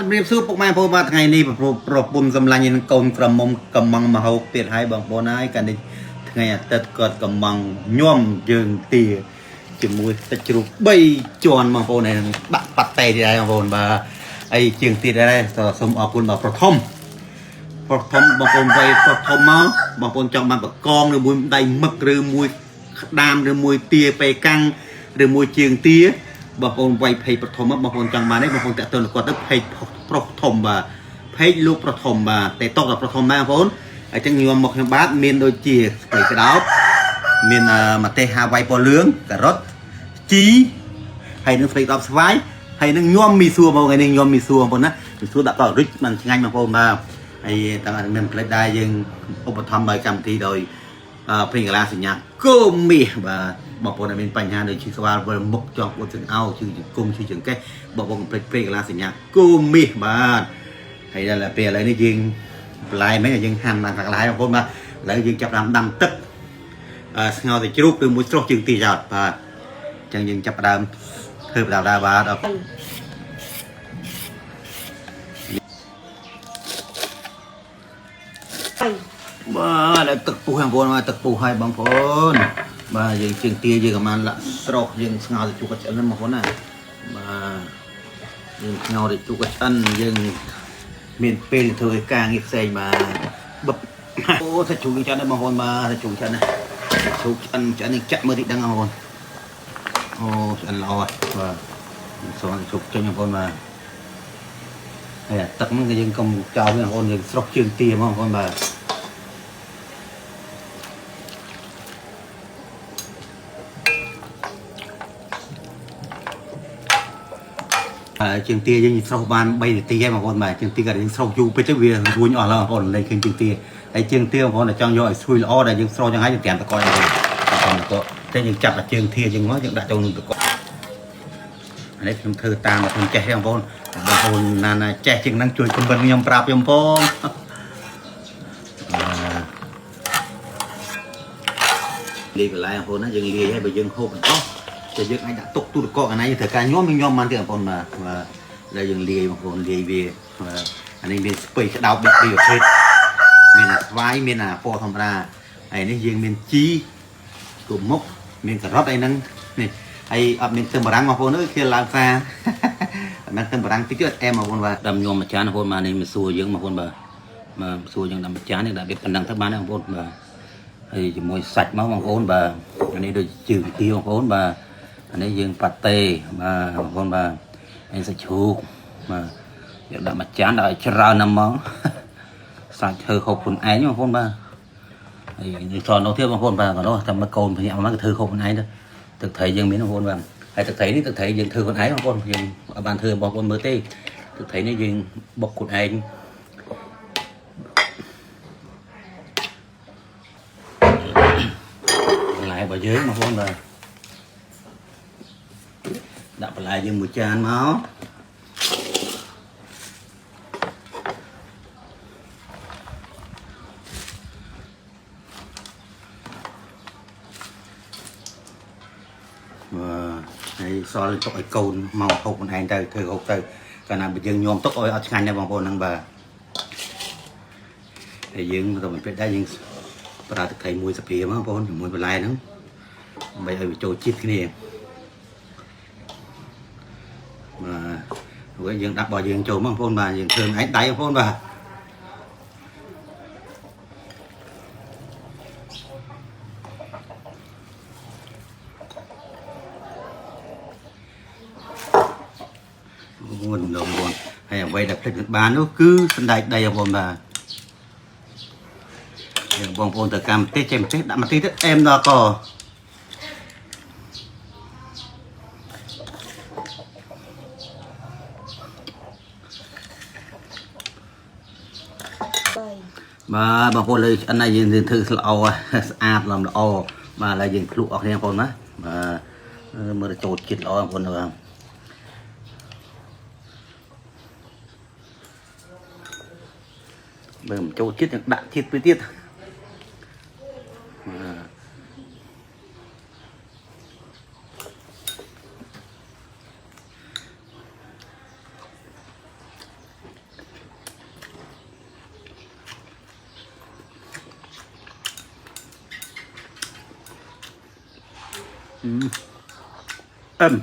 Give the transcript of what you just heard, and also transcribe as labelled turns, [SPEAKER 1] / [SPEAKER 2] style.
[SPEAKER 1] ជំរាបសួរពុកម៉ែបងប្អូនបាទថ្ងៃនេះប្រពន្ធសម្លាញ់កូនក្រមុំកំងមហោបទៀតហើយបងប្អូនហើយកាលនេះថ្ងៃអាទិត្យគាត់កំងញោមយើងទាជាមួយទឹកជ្រូក3ជាន់បងប្អូនហើយដាក់ប៉ាត់តេទៀតហើយបងប្អូនបាទហើយជាងទៀតដែរសូមអរគុណដល់ប្រធមបងប្អូនវ័យប្រធមមកបងប្អូនចង់បានបកងឬមួយដៃមឹកឬមួយក្តាមឬមួយទាពេកាំងឬមួយជើងទាបងប្អូនវ័យភ័យប្រធមបងប្អូនចង់បានទេបងប្អូនតាក់ទងគាត់ទៅភ័យប្រធមបាទភ័យលោកប្រធមបាទតែតកដល់ប្រធមដែរបងប្អូនអញ្ចឹងញោមមកខ្ញុំបាទមានដូចជាស្ពៃក្តោបមានម្ទេសហាវ៉ៃពណ៌លឿងការ៉ុតជីហើយនឹងស្ពៃក្តោបស្វាយហើយនឹងញោមមីសួរបងថ្ងៃនេះញោមមីសួរបងប្អូនណាមីសួរដាក់តរិចបានឆ្ងាញ់បងប្អូនបាទហើយតាមអត់មានផ្លេចដែរយើងឧបត្ថម្ភដោយកម្មវិធីដោយព្រីងកាឡាសញ្ញាគោមាសបាទបងប្អូនដែលមានបញ្ហាដូចជាស្វាលវិលមុខចង់ពុតចង្អោជឺជង្គង់ជឺចង្កេះបងប្អូនព្រីងកាឡាសញ្ញាគោមាសបាទហើយដល់ពេលឥឡូវនេះយើងបន្លែមិនយើងហាន់បានកាកន្លែងបងប្អូនបាទឥឡូវយើងចាប់ដាំទឹកស្ងោរសាច់ជ្រូកឬមួយស្រុះជើងទីចោតបាទអញ្ចឹងយើងចាប់ដើមធ្វើបដាបាទបាទទឹកពុះបងប្អូនមកទឹកពុះឲ្យបងប្អូនបាទយើងជើងទាយើងប្រហែលលាក់ស្រុះយើងស្ងោរសាច់ជ្រូកឆ្អិនហ្នឹងបងប្អូនណាបាទយើងស្ងោរសាច់ជ្រូកឆ្អិនយើងមានពេលធ្វើឲ្យការងារផ្សេងបាទបឹបអូសាច់ជ្រូកឆ្អិនហ្នឹងបងប្អូនបាទសាច់ជ្រូកឆ្អិនណាជ្រូកឆ្អិននេះចាក់មើលតិចដឹងបងប្អូនអូឆ្អិនល្អបាទសងជ្រូកចេញបងប្អូនបាទហើយទឹកហ្នឹងគឺយើងកុំចោលបងប្អូនយើងស្រុះជើងទាបងប្អូនបាទជើងទាយើងស្រុះបាន3នាទីហើយបងប្អូនបាទជើងទាក៏យើងស្រុះយូរពេកទៅវារួញអស់ហើយបងប្អូនលេងឃើញជើងទាហើយជើងទាបងប្អូនតែចង់យកឲ្យស្រួយល្អដែលយើងស្រុះយ៉ាងហើយយើងត្រាំតកយបងប្អូនតែយើងចាប់តែជើងទាយើងមកយើងដាក់ចូលក្នុងតកអានេះខ្ញុំធ្វើតាមខ្ញុំចេះទេបងប្អូនណាចេះជាងហ្នឹងជួយខមមិនខ្ញុំប្រាប់ខ្ញុំផងលាយកន្លែងបងប្អូនណាយើងលាយឲ្យបើយើងហូបអត់តែយើងអាចដាក់ទុកទូទឹកកកអានេះត្រូវការញោមបានទៀតបងប្អូនបាទហើយយើងលាយបងប្អូនលាយវាអានេះមានស្ពៃក្តោបដូចពីប្រភេទមានអាស្វាយមានអាពណ៌ធម្មតាហើយនេះយើងមានជីគូមុខមានការ៉ុតអីហ្នឹងនេះហើយអត់មានទឹមបារាំងបងប្អូនអើយគេឡើងផ្សារអត់មានទឹមបារាំងតិចទៀតអែមបងប្អូនបាទដាំញោមមួយចានបងប្អូនបាទនេះមិនសួរយើងបងប្អូនបាទសួរយើងដាំមួយចាននេះដាក់វាប៉ុណ្ណឹងទៅបានបងប្អូនបាទហើយជាមួយសាច់មកបងប្អូនបាទអានេះដូចជើងទាបងប្អូនបាទអានេះយើងប៉ាតេបាទបងប្អូនបាទហើយសាច់ជ្រូកបាទយើងដាក់មួយចានដល់ច្រើនណាស់ហ្មងសាច់ធ្វើហូបខ្លួនឯងបងប្អូនបាទហើយយើងសល់នោះទៀតបងប្អូនបាទក៏នោះតែមកកូនភ្ញាក់មកគឺធ្វើហូបខ្លួនឯងទៅទឹកត្រីយើងមានបងប្អូនបាទហើយទឹកត្រីនេះទឹកត្រីយើងធ្វើខ្លួនឯងបងប្អូនយើងអត់បានធ្វើបងប្អូនមើលទេទឹកត្រីនេះយើងបុកខ្លួនឯងបន្លែរបស់យើងបងប្អូនបាទដាក់បន្លែយើងមួយចានមកហើយសល់ទុកឲ្យកូនមកហូបខ្លួនឯងទៅធ្វើហូបទៅកាលណាបើយើងញោមទុកឲ្យអត់ឆ្ងាញ់ដែរបងប្អូនហ្នឹងបាទហើយយើងទៅមិនពេកដែរយើងប្រើទឹកត្រីមួយស្ព្រាមកបងប្អូនជាមួយបន្លែហ្នឹងដើម្បីឲ្យវាចូលជាតិគ្នាបាទយើងដាក់របស់យើងចូលបងប្អូនបាទយើងធ្វើឯងដៃបងប្អូនបាទមុនបងប្អូនហើយអ្វីដែលភ្លេចមិនបាននោះគឺសណ្តែកដីបងប្អូនបាទបងប្អូនទៅកម្មទេសចេះម្ទេសដាក់ម្ទេសទៅអែមដល់កបាទបងប្អូនលើឆ្អិនហើយយើងធ្វើស្ល្អស្អាតល្អបាទឥឡូវយើងភ្លក់អស់គ្នាបងប្អូនណាបាទមើលទៅចូលជាតិល្អបងប្អូនបាទបើមិនចូលជាតិយើងដាក់ជាតិទៅទៀត
[SPEAKER 2] เอิ่ม